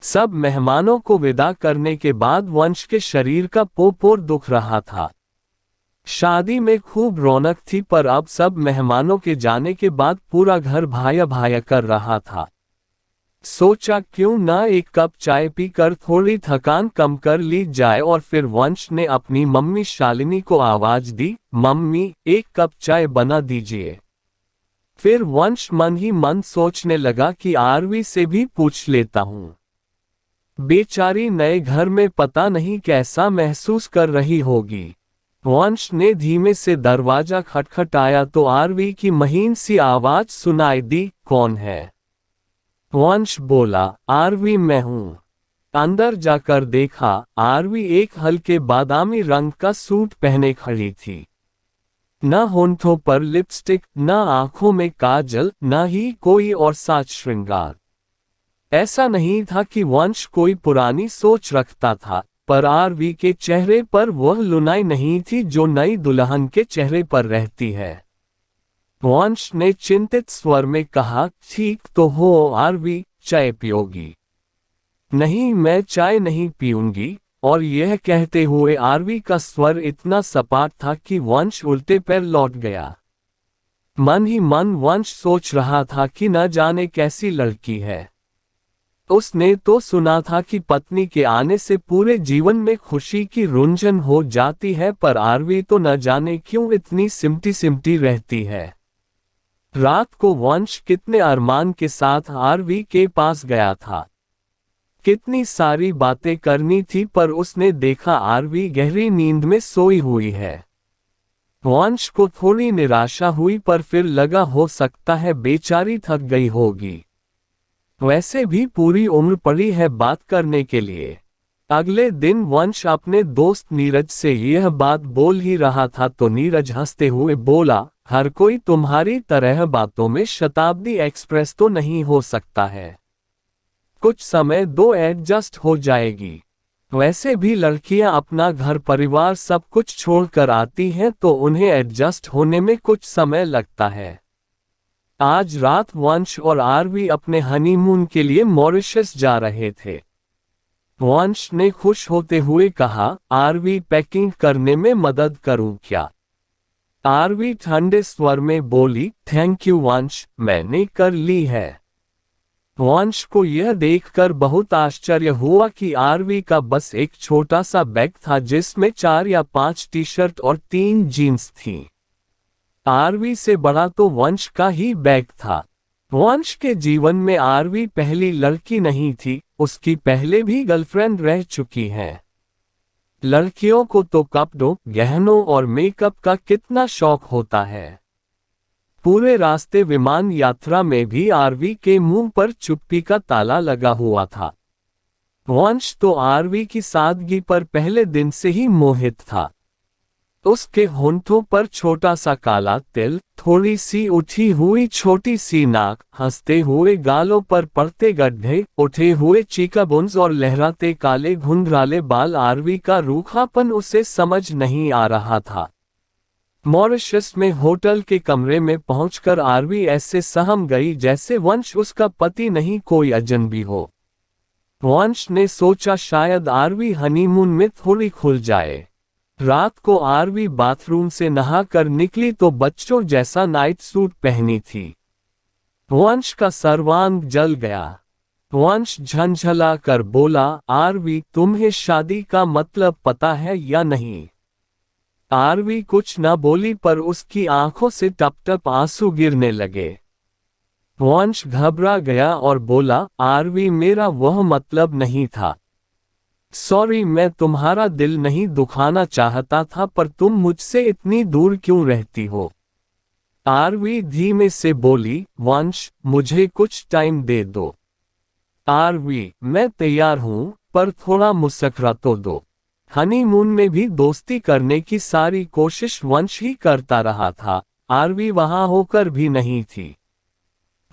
सब मेहमानों को विदा करने के बाद वंश के शरीर का पोर दुख रहा था। शादी में खूब रौनक थी, पर अब सब मेहमानों के जाने के बाद पूरा घर भाया भाया कर रहा था। सोचा क्यों ना एक कप चाय पीकर थोड़ी थकान कम कर ली जाए, और फिर वंश ने अपनी मम्मी शालिनी को आवाज दी, मम्मी एक कप चाय बना दीजिए। फिर वंश मन ही मन सोचने लगा कि आरवी से भी पूछ लेता हूँ। बेचारी नए घर में पता नहीं कैसा महसूस कर रही होगी। वंश ने धीमे से दरवाजा खटखटाया तो आरवी की महीन सी आवाज सुनाई दी, कौन है? वंश बोला, आरवी मैं हूं। अंदर जाकर देखा, आरवी एक हल्के बादामी रंग का सूट पहने खड़ी थी। न होंठों पर लिपस्टिक, न आंखों में काजल, न ही कोई और साज श्रृंगार। ऐसा नहीं था कि वंश कोई पुरानी सोच रखता था, पर आरवी के चेहरे पर वह लुनाई नहीं थी जो नई दुल्हन के चेहरे पर रहती है। वंश ने चिंतित स्वर में कहा, ठीक तो हो आरवी, चाय पियोगी? नहीं, मैं चाय नहीं पीऊंगी। और यह कहते हुए आरवी का स्वर इतना सपाट था कि वंश उल्टे पैर लौट गया। मन ही मन वंश सोच रहा था कि न जाने कैसी लड़की है। उसने तो सुना था कि पत्नी के आने से पूरे जीवन में खुशी की रुंझन हो जाती है, पर आरवी तो न जाने क्यों इतनी सिमटी सिमटी रहती है। रात को वंश कितने अरमान के साथ आरवी के पास गया था। कितनी सारी बातें करनी थी, पर उसने देखा आरवी गहरी नींद में सोई हुई है। वंश को थोड़ी निराशा हुई, पर फिर लगा हो सकता है बेचारी थक गई होगी। वैसे भी पूरी उम्र पड़ी है बात करने के लिए। अगले दिन वंश अपने दोस्त नीरज से यह बात बोल ही रहा था तो नीरज हंसते हुए बोला, हर कोई तुम्हारी तरह बातों में शताब्दी एक्सप्रेस तो नहीं हो सकता है। कुछ समय दो, एडजस्ट हो जाएगी। वैसे भी लड़कियां अपना घर परिवार सब कुछ छोड़कर आती हैं तो उन्हें एडजस्ट होने में कुछ समय लगता है। आज रात वंश और आरवी अपने हनीमून के लिए मॉरिशस जा रहे थे। वंश ने खुश होते हुए कहा, आरवी पैकिंग करने में मदद करूं क्या? आरवी ठंडे स्वर में बोली, थैंक यू वंश, मैंने कर ली है। वंश को यह देखकर बहुत आश्चर्य हुआ कि आरवी का बस एक छोटा सा बैग था जिसमें 4 या 5 टी-शर्ट और 3 जीन्स थीं। आरवी से बड़ा तो वंश का ही बैग था। वंश के जीवन में आरवी पहली लड़की नहीं थी, उसकी पहले भी गर्लफ्रेंड रह चुकी है। लड़कियों को तो कपड़ों, गहनों और मेकअप का कितना शौक होता है। पूरे रास्ते विमान यात्रा में भी आरवी के मुंह पर चुप्पी का ताला लगा हुआ था। वंश तो आरवी की सादगी पर पहले दिन से ही मोहित था। उसके होंठों पर छोटा सा काला तिल, थोड़ी सी उठी हुई छोटी सी नाक, हंसते हुए गालों पर पड़ते गड्ढे, उठे हुए चीकाबुंज और लहराते काले घुंघराले बाल। आरवी का रूखापन उसे समझ नहीं आ रहा था। मॉरिशस में होटल के कमरे में पहुंचकर आरवी ऐसे सहम गई जैसे वंश उसका पति नहीं कोई अजनबी हो। वंश ने सोचा शायद आरवी हनीमून में थोड़ी खुल जाए। रात को आरवी बाथरूम से नहाकर निकली तो बच्चों जैसा नाइट सूट पहनी थी। वंश का सर्वांग जल गया। वंश झंझला कर बोला, आरवी तुम्हें शादी का मतलब पता है या नहीं? आरवी कुछ न बोली, पर उसकी आंखों से टप टप आंसू गिरने लगे। वंश घबरा गया और बोला, आरवी मेरा वह मतलब नहीं था। सॉरी, मैं तुम्हारा दिल नहीं दुखाना चाहता था, पर तुम मुझसे इतनी दूर क्यों रहती हो? आरवी धीमे से बोली, वंश मुझे कुछ टाइम दे दो। आरवी मैं तैयार हूं, पर थोड़ा मुस्कुरा तो दो। हनीमून में भी दोस्ती करने की सारी कोशिश वंश ही करता रहा था, आरवी वहां होकर भी नहीं थी।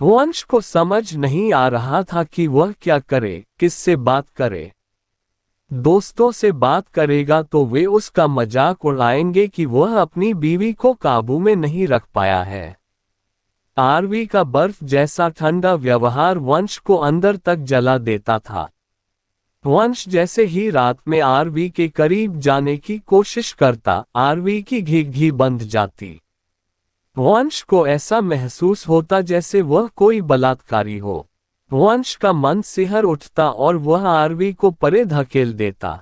वंश को समझ नहीं आ रहा था कि वह क्या करे, किससे बात करे। दोस्तों से बात करेगा तो वे उसका मजाक उड़ाएंगे कि वह अपनी बीवी को काबू में नहीं रख पाया है। आरवी का बर्फ जैसा ठंडा व्यवहार वंश को अंदर तक जला देता था। वंश जैसे ही रात में आरवी के करीब जाने की कोशिश करता, आरवी की घी बंध जाती। वंश को ऐसा महसूस होता जैसे वह कोई बलात्कारी हो। वंश का मन सिहर उठता और वह आरवी को परे धकेल देता।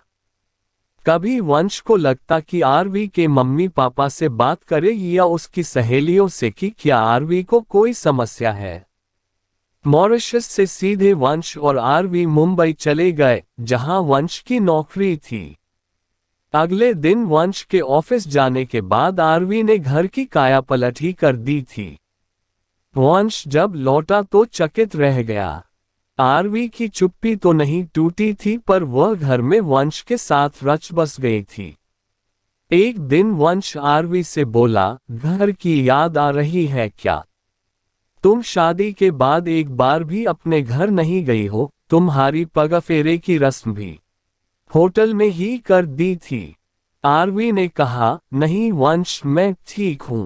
कभी वंश को लगता कि आरवी के मम्मी पापा से बात करे या उसकी सहेलियों से कि क्या आरवी को कोई समस्या है। मॉरिशस से सीधे वंश और आरवी मुंबई चले गए, जहां वंश की नौकरी थी। अगले दिन वंश के ऑफिस जाने के बाद आरवी ने घर की कायापलट ही कर दी थी। वंश जब लौटा तो चकित रह गया। आरवी की चुप्पी तो नहीं टूटी थी, पर वह घर में वंश के साथ रच बस गई थी। एक दिन वंश आरवी से बोला, घर की याद आ रही है क्या? तुम शादी के बाद एक बार भी अपने घर नहीं गई हो। तुम्हारी पगफेरे की रस्म भी होटल में ही कर दी थी। आरवी ने कहा, नहीं वंश, मैं ठीक हूं।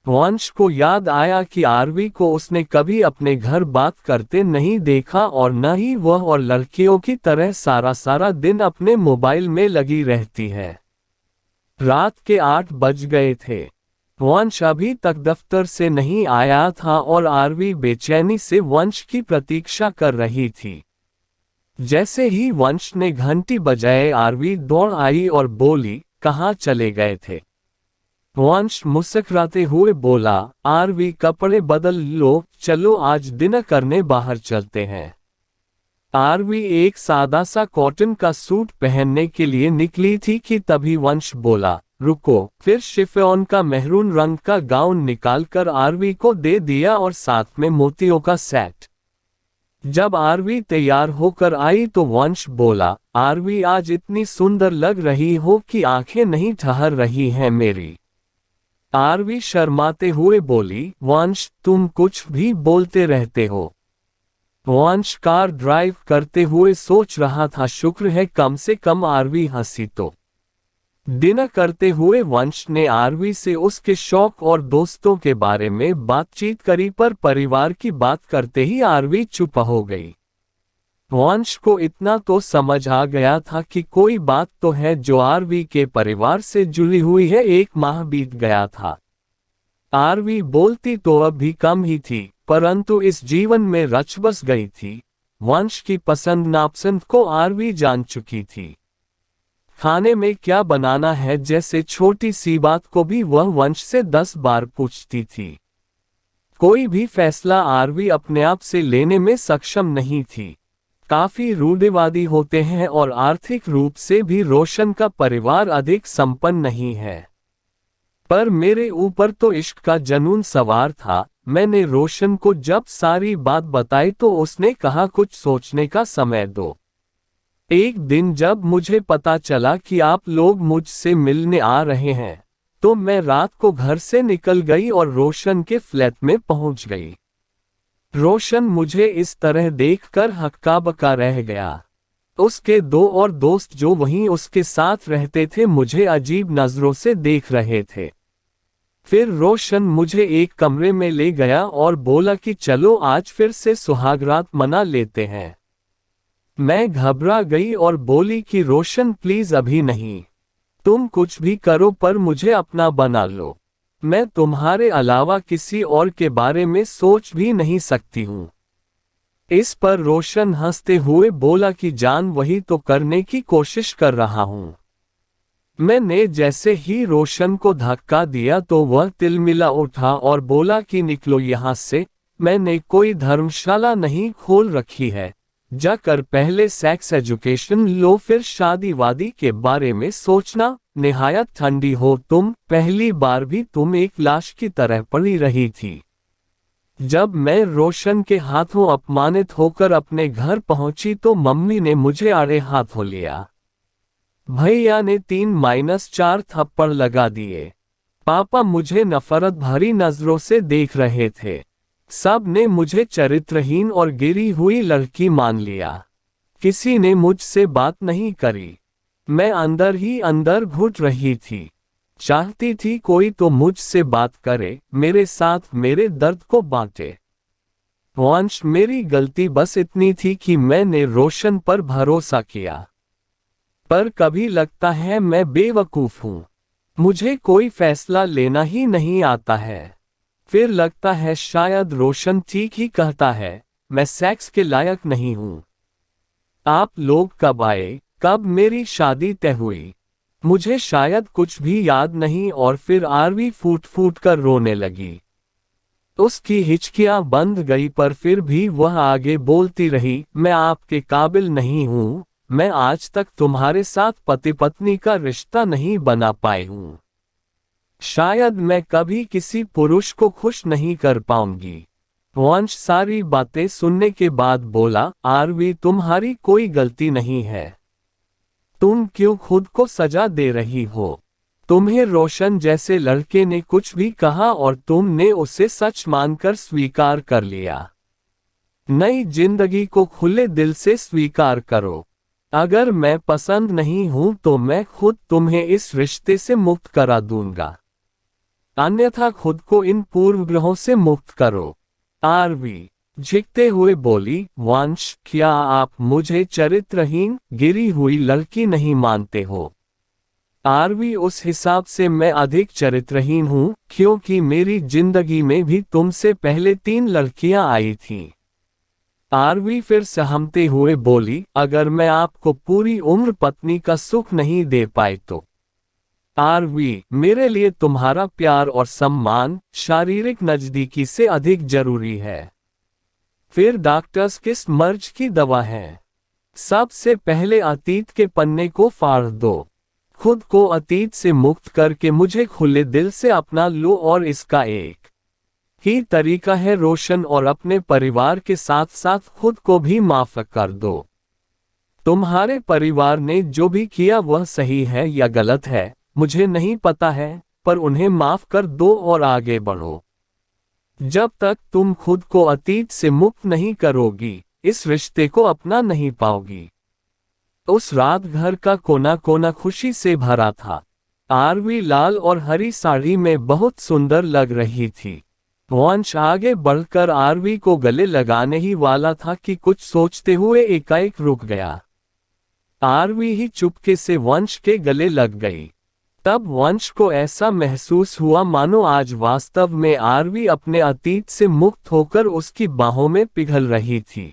वंश को याद आया कि आरवी को उसने कभी अपने घर बात करते नहीं देखा और न ही वह और लड़कियों की तरह सारा दिन अपने मोबाइल में लगी रहती है। रात के 8 बज गए थे। वंश अभी तक दफ्तर से नहीं आया था और आरवी बेचैनी से वंश की प्रतीक्षा कर रही थी। जैसे ही वंश ने घंटी बजाए, आरवी दौड़ आई और बोली, कहाँ चले गए थे? वंश मुस्कुराते हुए बोला, आरवी कपड़े बदल लो, चलो आज डिनर करने बाहर चलते हैं। आरवी एक सादा सा कॉटन का सूट पहनने के लिए निकली थी कि तभी वंश बोला, रुको। फिर शिफॉन का मेहरून रंग का गाउन निकालकर आरवी को दे दिया और साथ में मोतियों का सेट। जब आरवी तैयार होकर आई तो वंश बोला, आरवी आज इतनी सुंदर लग रही हो कि आंखें नहीं ठहर रही हैं मेरी। आरवी शर्माते हुए बोली, वंश तुम कुछ भी बोलते रहते हो। वंश कार ड्राइव करते हुए सोच रहा था, शुक्र है कम से कम आरवी हंसी तो। डिनर करते हुए वंश ने आरवी से उसके शौक और दोस्तों के बारे में बातचीत करी, पर परिवार की बात करते ही आरवी चुप हो गई। वंश को इतना तो समझ आ गया था कि कोई बात तो है जो आरवी के परिवार से जुड़ी हुई है। 1 माह बीत गया था। आरवी बोलती तो अब भी कम ही थी, परंतु इस जीवन में रच बस गई थी। वंश की पसंद नापसंद को आरवी जान चुकी थी। खाने में क्या बनाना है जैसे छोटी सी बात को भी वह वंश से 10 बार पूछती थी। कोई भी फैसला आरवी अपने आप से लेने में सक्षम नहीं थी। काफी रूढ़िवादी होते हैं और आर्थिक रूप से भी रोशन का परिवार अधिक संपन्न नहीं है। पर मेरे ऊपर तो इश्क का जुनून सवार था। मैंने रोशन को जब सारी बात बताई तो उसने कहा, कुछ सोचने का समय दो। एक दिन जब मुझे पता चला कि आप लोग मुझसे मिलने आ रहे हैं, तो मैं रात को घर से निकल गई और रोशन के फ्लैट में पहुंच गई। रोशन मुझे इस तरह देखकर हक्का बक्का रह गया। उसके 2 और दोस्त जो वहीं उसके साथ रहते थे मुझे अजीब नजरों से देख रहे थे। फिर रोशन मुझे एक कमरे में ले गया और बोला कि चलो आज फिर से सुहागरात मना लेते हैं। मैं घबरा गई और बोली कि रोशन प्लीज अभी नहीं। तुम कुछ भी करो पर मुझे अपना बना लो। मैं तुम्हारे अलावा किसी और के बारे में सोच भी नहीं सकती हूँ। इस पर रोशन हंसते हुए बोला कि जान वही तो करने की कोशिश कर रहा हूँ। मैंने जैसे ही रोशन को धक्का दिया तो वह तिलमिला उठा और बोला कि निकलो यहाँ से, मैंने कोई धर्मशाला नहीं खोल रखी है। जाकर पहले सेक्स एजुकेशन लो, फिर शादी वादी के बारे में सोचना। निहायत ठंडी हो तुम। पहली बार भी तुम एक लाश की तरह पड़ी रही थी। जब मैं रोशन के हाथों अपमानित होकर अपने घर पहुंची तो मम्मी ने मुझे आड़े हाथों लिया। भैया ने 3-4 थप्पड़ लगा दिए। पापा मुझे नफरत भरी नजरों से देख रहे थे। सब ने मुझे चरित्रहीन और गिरी हुई लड़की मान लिया। किसी ने मुझसे बात नहीं करी। मैं अंदर ही अंदर घुट रही थी। चाहती थी कोई तो मुझसे बात करे, मेरे साथ मेरे दर्द को बांटे। वंश, मेरी गलती बस इतनी थी कि मैंने रोशन पर भरोसा किया। पर कभी लगता है मैं बेवकूफ हूं। मुझे कोई फैसला लेना ही नहीं आता है। फिर लगता है शायद रोशन ठीक ही कहता है, मैं सेक्स के लायक नहीं हूं। आप लोग कब आए, कब मेरी शादी तय हुई? मुझे शायद कुछ भी याद नहीं। और फिर आरवी फूट फूट कर रोने लगी। उसकी हिचकियां बंद गई पर फिर भी वह आगे बोलती रही, मैं आपके काबिल नहीं हूं। मैं आज तक तुम्हारे साथ पति पत्नी का रिश्ता नहीं बना पाई हूं। शायद मैं कभी किसी पुरुष को खुश नहीं कर पाऊंगी। वंश सारी बातें सुनने के बाद बोला, आरवी, तुम्हारी कोई गलती नहीं है। तुम क्यों खुद को सजा दे रही हो? तुम्हें रोशन जैसे लड़के ने कुछ भी कहा और तुमने उसे सच मानकर स्वीकार कर लिया। नई जिंदगी को खुले दिल से स्वीकार करो। अगर मैं पसंद नहीं हूं तो मैं खुद तुम्हें इस रिश्ते से मुक्त करा दूंगा, अन्यथा खुद को इन पूर्वग्रहों से मुक्त करो। आरवी झिकते हुए बोली, वंश, क्या आप मुझे चरित्रहीन, गिरी हुई लड़की नहीं मानते हो? आरवी, उस हिसाब से मैं अधिक चरित्रहीन हूं, क्योंकि मेरी जिंदगी में भी तुमसे पहले 3 लड़कियां आई थीं। आरवी फिर सहमते हुए बोली, अगर मैं आपको पूरी उम्र पत्नी का सुख नहीं दे पाई तो? आरवी, मेरे लिए तुम्हारा प्यार और सम्मान शारीरिक नजदीकी से अधिक जरूरी है। फिर डॉक्टर्स किस मर्ज की दवा है? सबसे पहले अतीत के पन्ने को फाड़ दो। खुद को अतीत से मुक्त करके मुझे खुले दिल से अपना लो और इसका एक ही तरीका है रोशन और अपने परिवार के साथ साथ खुद को भी माफ कर दो। तुम्हारे परिवार ने जो भी किया वह सही है या गलत है मुझे नहीं पता है, पर उन्हें माफ कर दो और आगे बढ़ो। जब तक तुम खुद को अतीत से मुक्त नहीं करोगी, इस रिश्ते को अपना नहीं पाओगी। उस रात घर का कोना कोना खुशी से भरा था। आरवी लाल और हरी साड़ी में बहुत सुंदर लग रही थी। वंश आगे बढ़कर आरवी को गले लगाने ही वाला था कि कुछ सोचते हुए एकाएक रुक गया। आरवी ही चुपके से वंश के गले लग गई। तब वंश को ऐसा महसूस हुआ मानो आज वास्तव में आरवी अपने अतीत से मुक्त होकर उसकी बाहों में पिघल रही थी।